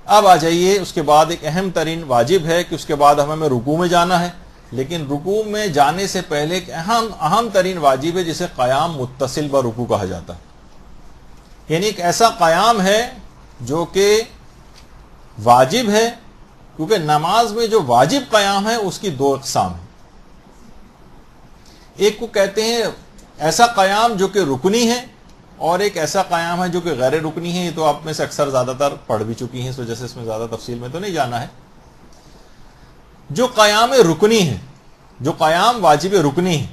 اب آ جائیے، اس کے بعد ایک اہم ترین واجب ہے کہ اس کے بعد ہمیں رکوع میں جانا ہے، لیکن رکوع میں جانے سے پہلے ایک اہم ترین واجب ہے جسے قیام متصل برکوع کہا جاتا ہے. یعنی ایک ایسا قیام ہے جو کہ واجب ہے، کیونکہ نماز میں جو واجب قیام ہے اس کی دو اقسام ہیں. ایک کو کہتے ہیں ایسا قیام جو کہ رکنی ہے، اور ایک ایسا قیام ہے جو کہ غیر رکنی ہے. یہ تو آپ میں سے اکثر زیادہ تر پڑھ بھی چکی ہیں، اس وجہ سے اس میں زیادہ تفصیل میں تو نہیں جانا ہے. جو قیام رکنی ہے، جو قیام واجب رکنی ہے،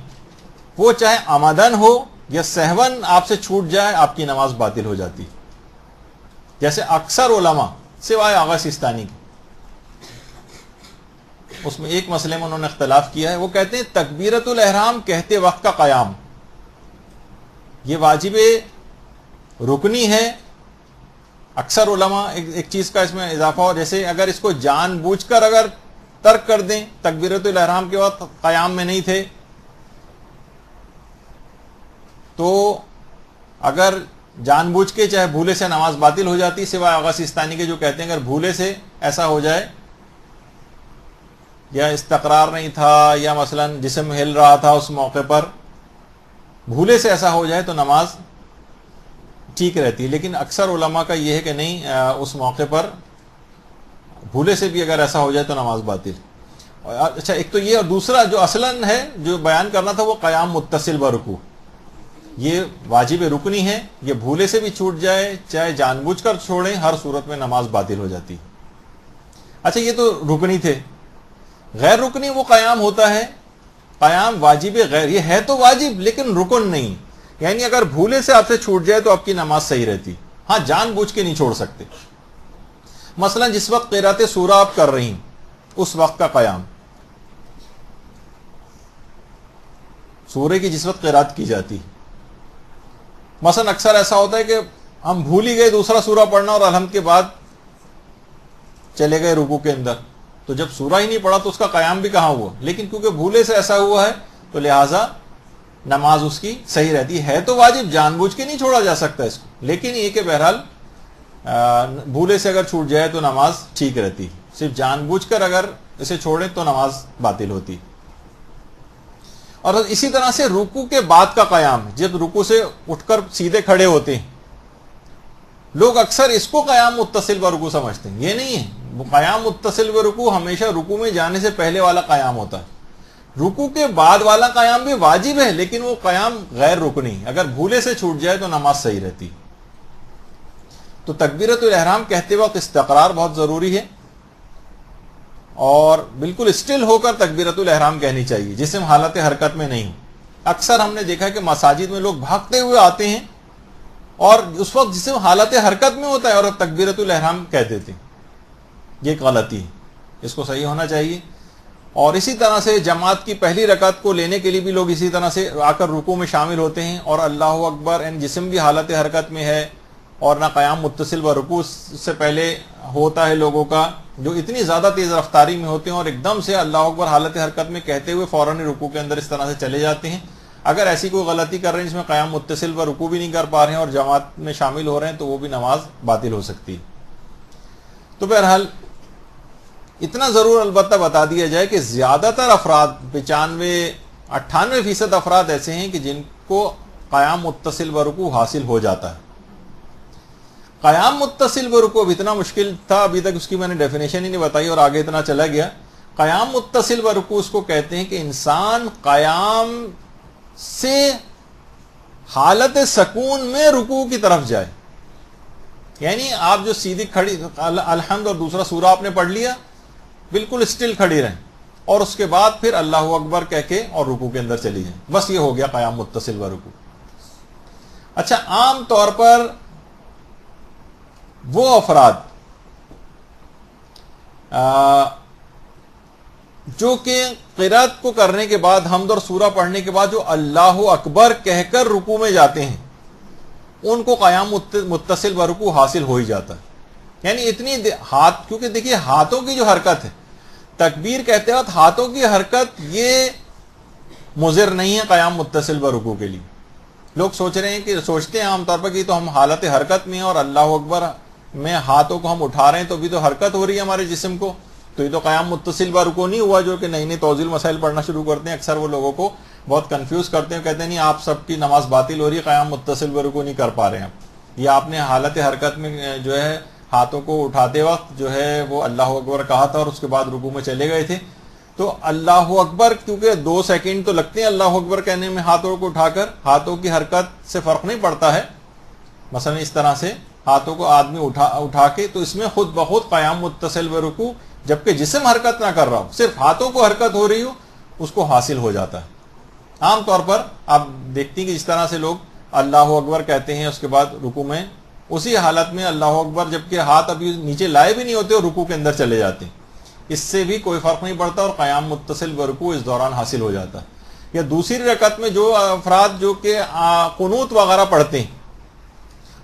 وہ چاہے عمدن ہو یا سہون آپ سے چھوٹ جائے، آپ کی نماز باطل ہو جاتی. جیسے اکثر علماء سوائے آغا سیستانی کے، اس میں ایک مسئلے میں انہوں نے اختلاف کیا ہے، وہ کہتے ہیں تکبیرۃ الاحرام کہتے وقت کا قیام یہ واجب رکنی ہے. اکثر علماء ایک چیز کا اس میں اضافہ ہو، جیسے اگر اس کو جان بوجھ کر اگر ترک کر دیں، تکبیرۃ الاحرام کے وقت قیام میں نہیں تھے، تو اگر جان بوجھ کے چاہے بھولے سے نماز باطل ہو جاتی، سوائے آغا سیستانی کے جو کہتے ہیں اگر بھولے سے ایسا ہو جائے یا استقرار نہیں تھا یا مثلا جسم ہل رہا تھا اس موقع پر، بھولے سے ایسا ہو جائے تو نماز ٹھیک رہتی ہے. لیکن اکثر علماء کا یہ ہے کہ نہیں، اس موقع پر بھولے سے بھی اگر ایسا ہو جائے تو نماز باطل. اچھا، ایک تو یہ، اور دوسرا جو اصلاً ہے جو بیان کرنا تھا وہ قیام متصل برکوع، یہ واجب رکنی ہے. یہ بھولے سے بھی چھوٹ جائے چاہے جان بوجھ کر چھوڑیں، ہر صورت میں نماز باطل ہو جاتی. اچھا، یہ تو رکنی تھے. غیر رکنی وہ قیام ہوتا ہے، قیام واجب غیر، یہ ہے تو واجب لیکن رکن نہیں. یعنی اگر بھولے سے آپ سے چھوٹ جائے تو آپ کی نماز صحیح رہتی، ہاں جان بوجھ کے نہیں چھوڑ سکتے. مثلا جس وقت قرات سورہ آپ کر رہی اس وقت کا قیام، سورہ کی جس وقت قرات کی جاتی، مثلا اکثر ایسا ہوتا ہے کہ ہم بھول ہی گئے دوسرا سورہ پڑھنا اور الحمد کے بعد چلے گئے رکوع کے اندر، تو جب سورہ ہی نہیں پڑھا تو اس کا قیام بھی کہاں ہوا. لیکن کیونکہ بھولے سے ایسا ہوا ہے تو لہٰذا نماز اس کی صحیح رہتی ہے. تو واجب جان بوجھ کے نہیں چھوڑا جا سکتا اس کو، لیکن یہ کہ بہرحال بھولے سے اگر چھوٹ جائے تو نماز ٹھیک رہتی. صرف جان بوجھ کر اگر اسے چھوڑیں تو نماز باطل ہوتی. اور اسی طرح سے رکوع کے بعد کا قیام، جب رکوع سے اٹھ کر سیدھے کھڑے ہوتے ہیں، لوگ اکثر اس کو قیام متصل برکوع سمجھتے ہیں. یہ نہیں ہے. قیام متصل برکوع ہمیشہ رکوع میں جانے سے پہلے والا قیام ہوتا ہے. رکوع کے بعد والا قیام بھی واجب ہے لیکن وہ قیام غیر رکنی، اگر بھولے سے چھوٹ جائے تو نماز صحیح رہتی. تو تکبیرۃ الاحرام کہتے وقت استقرار بہت ضروری ہے، اور بالکل اسٹل ہو کر تکبیرۃ الاحرام کہنی چاہیے، جسم حالت حرکت میں نہیں. اکثر ہم نے دیکھا ہے کہ مساجد میں لوگ بھاگتے ہوئے آتے ہیں اور اس وقت جسم حالت حرکت میں ہوتا ہے اور تکبیرۃ الاحرام کہہ دیتے ہیں. یہ غلطی ہے، اس کو صحیح ہونا چاہیے. اور اسی طرح سے جماعت کی پہلی رکعت کو لینے کے لیے بھی لوگ اسی طرح سے آ کر رکوع میں شامل ہوتے ہیں اور اللہ اکبر، جسم بھی حالت حرکت میں ہے اور نہ قیام متصل و رکوع سے پہلے ہوتا ہے لوگوں کا، جو اتنی زیادہ تیز رفتاری میں ہوتے ہیں اور ایک دم سے اللہ اکبر حالت حرکت میں کہتے ہوئے فوراً رکوع کے اندر اس طرح سے چلے جاتے ہیں. اگر ایسی کوئی غلطی کر رہے ہیں جس میں قیام متصل و رکوع بھی نہیں کر پا رہے ہیں اور جماعت میں شامل ہو رہے ہیں تو وہ بھی نماز باطل ہو سکتی ہے. تو بہرحال اتنا ضرور البتہ بتا دیا جائے کہ زیادہ تر افراد 95-98% افراد ایسے ہیں کہ جن کو قیام متصل برکوع حاصل ہو جاتا ہے. قیام متصل برکوع اب اتنا مشکل تھا، ابھی تک اس کی میں نے ڈیفینیشن ہی نہیں بتائی اور آگے اتنا چلا گیا. قیام متصل برکوع اس کو کہتے ہیں کہ انسان قیام سے حالت سکون میں رکوع کی طرف جائے. یعنی آپ جو سیدھی کھڑی الحمد اور دوسرا سورہ آپ نے پڑھ لیا، بالکل اسٹل کھڑی رہیں اور اس کے بعد پھر اللہ اکبر کہہ کے اور رکوع کے اندر چلی جائیں، بس یہ ہو گیا قیام متصل برکوع. اچھا، عام طور پر وہ افراد جو کہ قرات کو کرنے کے بعد حمد اور سورہ پڑھنے کے بعد جو اللہ اکبر کہہ کر رکوع میں جاتے ہیں، ان کو قیام متصل برکوع حاصل ہو ہی جاتا ہے. یعنی اتنی ہاتھ، کیونکہ دیکھیے ہاتھوں کی جو حرکت ہے، تکبیر کہتے وقت ہاتھوں کی حرکت یہ مضر نہیں ہے قیام متصل برکوع کے لیے. لوگ سوچتے ہیں عام طور پر کہ تو ہم حالت حرکت میں ہیں اور اللہ اکبر میں ہاتھوں کو ہم اٹھا رہے ہیں تو بھی تو حرکت ہو رہی ہے ہمارے جسم کو, تو یہ تو قیام متصل برکو نہیں ہوا. جو کہ نئی نئی توضیح مسائل پڑھنا شروع کرتے ہیں اکثر وہ لوگوں کو بہت کنفیوز کرتے ہیں, کہتے ہیں نہیں آپ سب کی نماز باطل ہو رہی ہے, قیام متصل برکو نہیں کر پا رہے ہیں. یہ آپ نے حالت حرکت میں جو ہے ہاتھوں کو اٹھاتے وقت جو ہے وہ اللہ اکبر کہا تھا اور اس کے بعد رکوع میں چلے گئے تھے. تو اللہ اکبر کیونکہ 2 سیکنڈ تو لگتے ہیں اللہ اکبر کہنے میں ہاتھوں کو اٹھا کر, ہاتھوں کی حرکت سے فرق نہیں پڑتا ہے. مثلا اس طرح سے ہاتھوں کو آدمی اٹھا کے, تو اس میں خود بخود قیام متصل برکوع, جبکہ جسم حرکت نہ کر رہا ہو, صرف ہاتھوں کو حرکت ہو رہی ہو, اس کو حاصل ہو جاتا ہے. عام طور پر آپ دیکھتی ہیں کہ جس طرح سے لوگ اللہ اکبر کہتے ہیں اس کے بعد رکوع میں اسی حالت میں اللہ اکبر جبکہ ہاتھ ابھی نیچے لائے بھی نہیں ہوتے اور رکوع کے اندر چلے جاتے ہیں, اس سے بھی کوئی فرق نہیں پڑتا اور قیام متصل برکوع اس دوران حاصل ہو جاتا ہے. یا دوسری رکعت میں جو افراد جو کہ قنوت وغیرہ پڑھتے ہیں,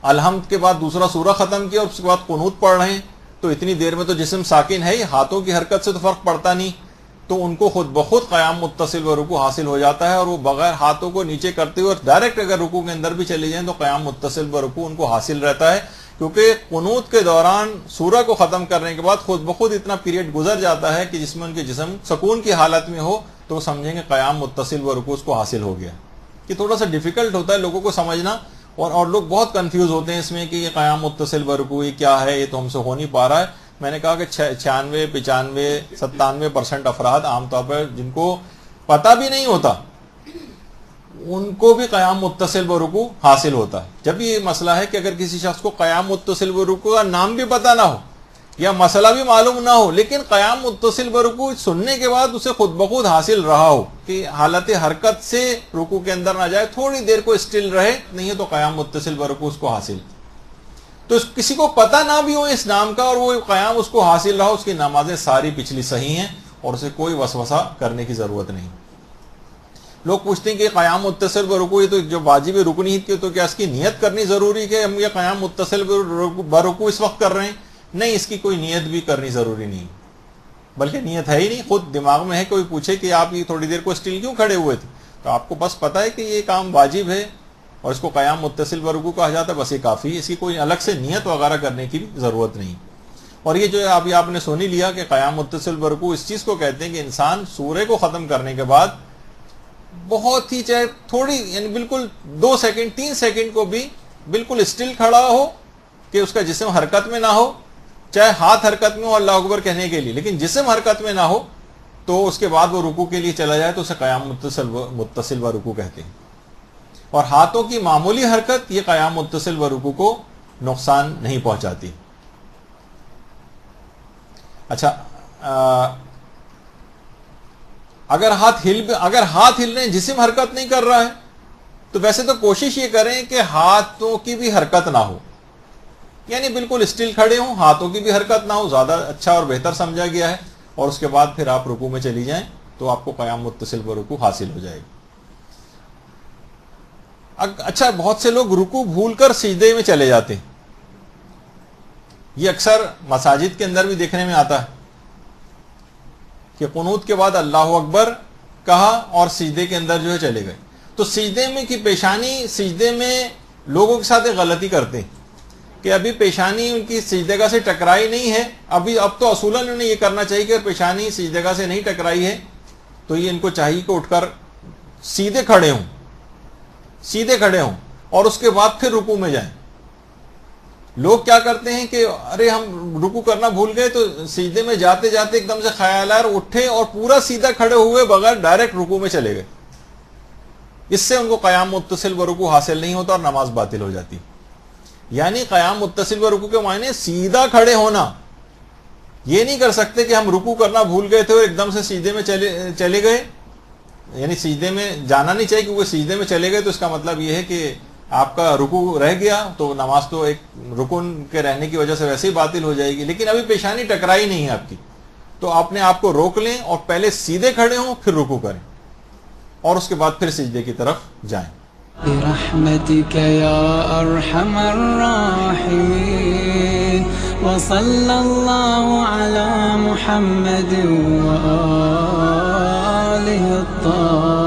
الحمد کے بعد دوسرا سورہ ختم کیا اور اس کے بعد قنوت پڑھ رہے ہیں, تو اتنی دیر میں تو جسم ساکن ہے ہی, ہاتھوں کی حرکت سے تو فرق پڑتا نہیں, تو ان کو خود بخود قیام متصل برکوع حاصل ہو جاتا ہے, اور وہ بغیر ہاتھوں کو نیچے کرتے ہوئے ڈائریکٹ اگر رکوع کے اندر بھی چلے جائیں تو قیام متصل برکوع ان کو حاصل رہتا ہے. کیونکہ قنوت کے دوران سورہ کو ختم کرنے کے بعد خود بخود اتنا پیریڈ گزر جاتا ہے کہ جس میں ان کے جسم سکون کی حالت میں ہو, تو وہ سمجھیں گے قیام متصل برکوع اس کو حاصل ہو گیا. یہ تھوڑا سا ڈیفیکلٹ ہوتا ہے لوگوں کو سمجھنا, اور لوگ بہت کنفیوز ہوتے ہیں اس میں کہ یہ قیام متصل برکوع کیا ہے, یہ تو ہم سے ہو نہیں پا رہا ہے. میں نے کہا کہ 96, 95, 97% افراد عام طور پر جن کو پتہ بھی نہیں ہوتا ان کو بھی قیام متصل برکوع حاصل ہوتا ہے. جب یہ مسئلہ ہے کہ اگر کسی شخص کو قیام متصل برکوع کا نام بھی پتہ نہ ہو یا مسئلہ بھی معلوم نہ ہو, لیکن قیام متصل برکوع سننے کے بعد اسے خود بخود حاصل رہا ہو کہ حالت حرکت سے رکوع کے اندر نہ جائے, تھوڑی دیر کو اسٹل رہے, نہیں ہے تو قیام متصل برکوع اس کو حاصل. تو کسی کو پتہ نہ بھی ہو اس نام کا اور وہ قیام اس کو حاصل رہا, اس کی نمازیں ساری پچھلی صحیح ہیں اور اسے کوئی وسوسہ کرنے کی ضرورت نہیں. لوگ پوچھتے ہیں کہ قیام متصل برکوع یہ تو جو واجب رکن ہی کی, تو کیا اس کی نیت کرنی ضروری ہے کہ ہم یہ قیام متصل برکوع اس وقت کر رہے ہیں؟ نہیں, اس کی کوئی نیت بھی کرنی ضروری نہیں, بلکہ نیت ہے ہی نہیں. خود دماغ میں ہے, کوئی پوچھے کہ آپ یہ تھوڑی دیر کو اسٹل کیوں کھڑے ہوئے تھے, تو آپ کو بس پتہ ہے کہ یہ کام واجب ہے اور اس کو قیام متصل برکوع کہا جاتا ہے, بس یہ کافی ہے, اس کی کوئی الگ سے نیت وغیرہ کرنے کی بھی ضرورت نہیں. اور یہ جو ہے ابھی آپ نے سنی لیا کہ قیام متصل برکوع اس چیز کو کہتے ہیں کہ انسان سورہ کو ختم کرنے کے بعد بہت ہی چاہے تھوڑی یعنی بالکل 2 سیکنڈ 3 سیکنڈ کو بھی بالکل اسٹل کھڑا ہو کہ اس کا جسم حرکت میں نہ ہو, چاہے ہاتھ حرکت میں ہو اللہ اکبر کہنے کے لیے, لیکن جسم حرکت میں نہ ہو, تو اس کے بعد وہ رکوع کے لیے چلا جائے تو اسے قیام متصل برکوع کہتے ہیں. اور ہاتھوں کی معمولی حرکت یہ قیام متصل برکوع کو نقصان نہیں پہنچاتی. اچھا, اگر ہاتھ ہل رہے ہیں, جسم حرکت نہیں کر رہا ہے, تو ویسے تو کوشش یہ کریں کہ ہاتھوں کی بھی حرکت نہ ہو, یعنی بالکل اسٹل کھڑے ہوں, ہاتھوں کی بھی حرکت نہ ہو, زیادہ اچھا اور بہتر سمجھا گیا ہے. اور اس کے بعد پھر آپ رکوع میں چلی جائیں تو آپ کو قیام متصل برکوع حاصل ہو جائے گی. اچھا, بہت سے لوگ رکوع بھول کر سجدے میں چلے جاتے ہیں. یہ اکثر مساجد کے اندر بھی دیکھنے میں آتا ہے کہ قنوت کے بعد اللہ اکبر کہا اور سجدے کے اندر جو ہے چلے گئے. تو سجدے میں کی پیشانی, سجدے میں لوگوں کے ساتھ ایک غلطی کرتے ہیں کہ ابھی پیشانی ان کی سجدگاہ سے ٹکرائی نہیں ہے, اب تو اصولاً انہیں یہ کرنا چاہیے کہ پیشانی سجدگاہ سے نہیں ٹکرائی ہے تو یہ ان کو چاہیے کہ اٹھ کر سیدھے کھڑے ہوں اور اس کے بعد پھر رکوع میں جائیں. لوگ کیا کرتے ہیں کہ ارے ہم رکوع کرنا بھول گئے, تو سجدے میں جاتے جاتے ایک دم سے خیال آیا, اٹھے اور پورا سیدھا کھڑے ہوئے بغیر ڈائریکٹ رکوع میں چلے گئے. اس سے ان کو قیام متصل برکوع حاصل نہیں ہوتا اور نماز باطل ہو جاتی. یعنی قیام متصل برکوع کے معنی سیدھا کھڑے ہونا. یہ نہیں کر سکتے کہ ہم رکوع کرنا بھول گئے تھے اور ایک دم سے سجدے میں چلے گئے, یعنی سجدے میں جانا نہیں چاہیے, کیونکہ سجدے میں چلے گئے تو اس کا مطلب یہ ہے کہ آپ کا رکوع رہ گیا, تو نماز تو ایک رکن کے رہنے کی وجہ سے ویسے ہی باطل ہو جائے گی. لیکن ابھی پیشانی ٹکرائی نہیں ہے آپ کی, تو اپنے آپ کو روک لیں اور پہلے سیدھے کھڑے ہوں, پھر رکوع کریں اور اس کے بعد پھر سجدے کی طرف جائیں. برحمتك يا أرحم الراحمين وصلى الله على محمد وآله الطاهرين.